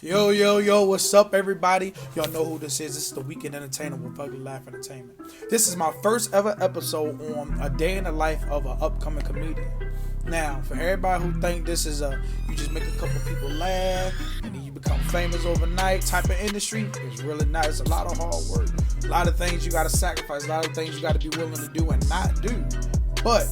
Yo, what's up, everybody? Y'all know who this is. This is the Weekend Entertainer with Ugly Laugh Entertainment. This is my first ever episode on a day in the life of an upcoming comedian. Now, for everybody who think this is you just make a couple people laugh and then you become famous overnight type of industry, it's really not. It's a lot of hard work, a lot of things you got to sacrifice, a lot of things you got to be willing to do and not do. But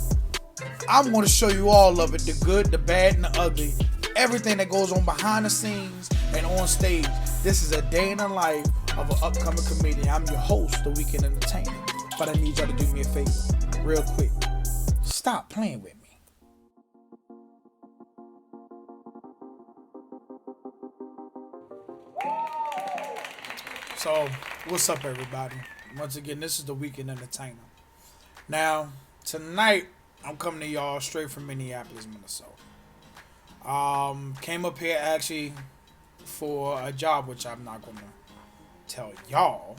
I'm going to show you all of it, the good, the bad, and the ugly. Everything that goes on behind the scenes and on stage. This is a day in the life of an upcoming comedian. I'm your host, the Weekend Entertainer. But I need y'all to do me a favor, real quick. Stop playing with me. So, what's up, everybody? Once again, this is the Weekend Entertainer. Now, tonight, I'm coming to y'all straight from Minneapolis, Minnesota. Came up here actually for a job, which I'm not gonna tell y'all.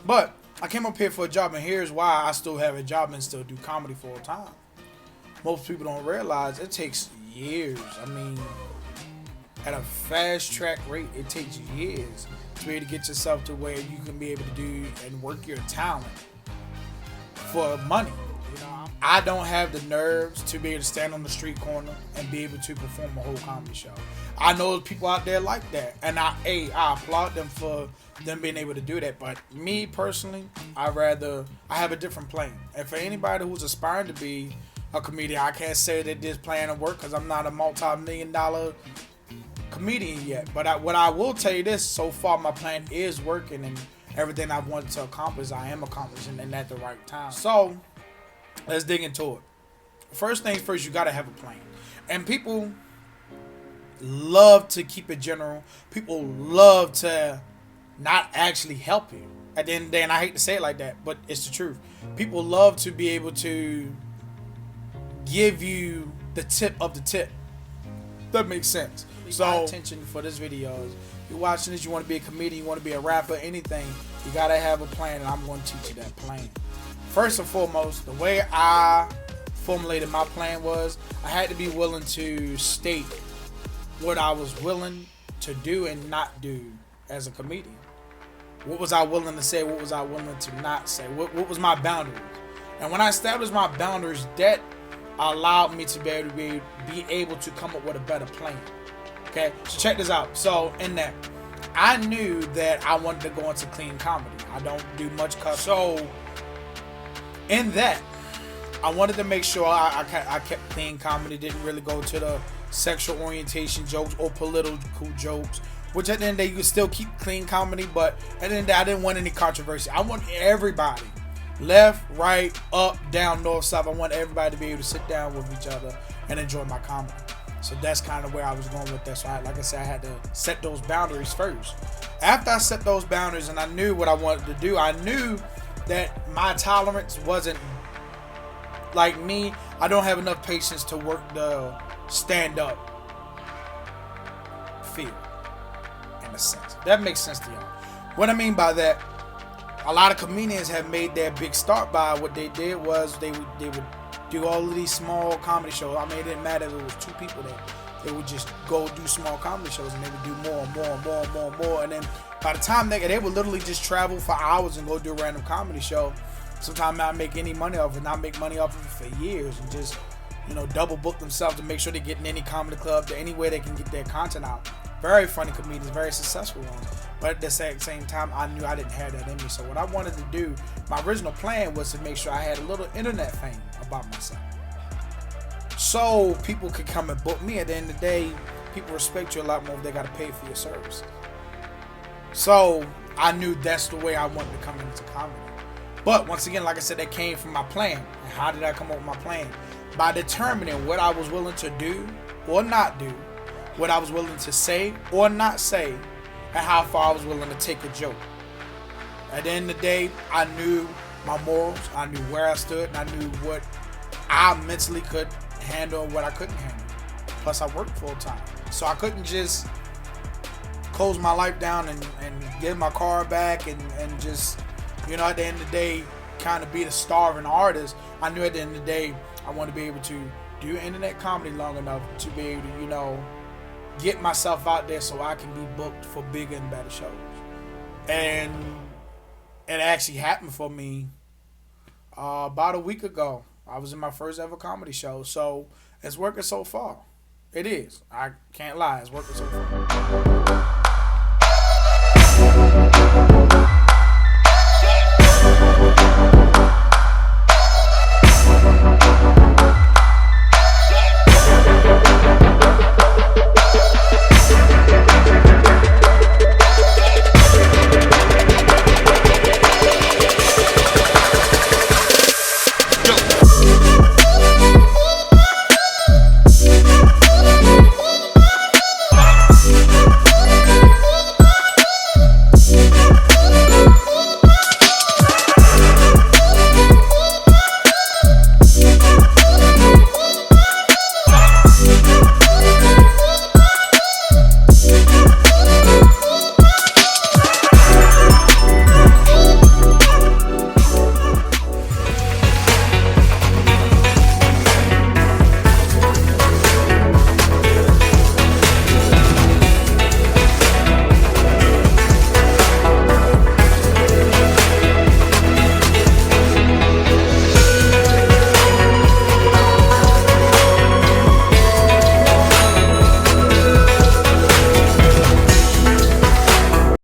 But I came up here for a job, and here's why I still have a job and still do comedy full time. Most people don't realize it takes years. I mean, at a fast track rate, it takes years to be able to get yourself to where you can be able to do and work your talent for money. You know, I don't have the nerves to be able to stand on the street corner and be able to perform a whole comedy show. I know there's people out there like that, and I applaud them for them being able to do that. But me personally, I have a different plan. And for anybody who's aspiring to be a comedian, I can't say that this plan will work because I'm not a multi-million-dollar comedian yet. But what I will tell you this: so far, my plan is working, and everything I've wanted to accomplish, I am accomplishing, and at the right time. So let's dig into it. First things first, you gotta have a plan. And people love to keep it general. People love to not actually help you. At the end of the day, and I hate to say it like that, but it's the truth. People love to be able to give you the tip of the tip. That makes sense. So, my intention for this video is, you're watching this, you want to be a comedian, you want to be a rapper, anything, you gotta have a plan, and I'm going to teach you that plan. First and foremost, the way I formulated my plan was I had to be willing to state what I was willing to do and not do as a comedian. What was I willing to say? What was I willing to not say? What was my boundaries? And when I established my boundaries, that allowed me to be able to come up with a better plan. Okay, so check this out. So in that, I knew that I wanted to go into clean comedy. I don't do much cut. So in that, I wanted to make sure I kept clean comedy, didn't really go to the sexual orientation jokes or political jokes, which at the end of the day, you could still keep clean comedy, but at the end of the day, I didn't want any controversy. I want everybody, left, right, up, down, north, south, I want everybody to be able to sit down with each other and enjoy my comedy. So that's kind of where I was going with that. So like I said, I had to set those boundaries first. After I set those boundaries and I knew what I wanted to do, I knew that my tolerance wasn't like me. I don't have enough patience to work the stand-up field, in a sense. That makes sense to y'all. What I mean by that, a lot of comedians have made their big start by what they did was they would do all of these small comedy shows. I mean, it didn't matter if it was two people there. They would just go do small comedy shows, and they would do more and more. And then by the time they would literally just travel for hours and go do a random comedy show. Sometimes not make any money off it, not make money off of it for years, and just, you know, double book themselves to make sure they get in any comedy club, to any way they can get their content out. Very funny comedians, very successful ones. But at the same time, I knew I didn't have that in me. So what I wanted to do, my original plan was to make sure I had a little internet fame about myself, so people could come and book me. At the end of the day, people respect you a lot more if they got to pay for your service. So I knew that's the way I wanted to come into comedy. But once again, like I said, that came from my plan. And how did I come up with my plan? By determining what I was willing to do or not do, what I was willing to say or not say, and how far I was willing to take a joke. At the end of the day, I knew my morals, I knew where I stood, and I knew what I mentally could handle and what I couldn't handle. Plus, I worked full time. So I couldn't just close my life down and give my car back and just, you know, at the end of the day, kind of be the starving artist. I knew at the end of the day, I wanted to be able to do internet comedy long enough to be able to, you know, get myself out there so I can be booked for bigger and better shows. And it actually happened for me about a week ago. I was in my first ever comedy show, so it's working so far. It is. I can't lie. It's working so far.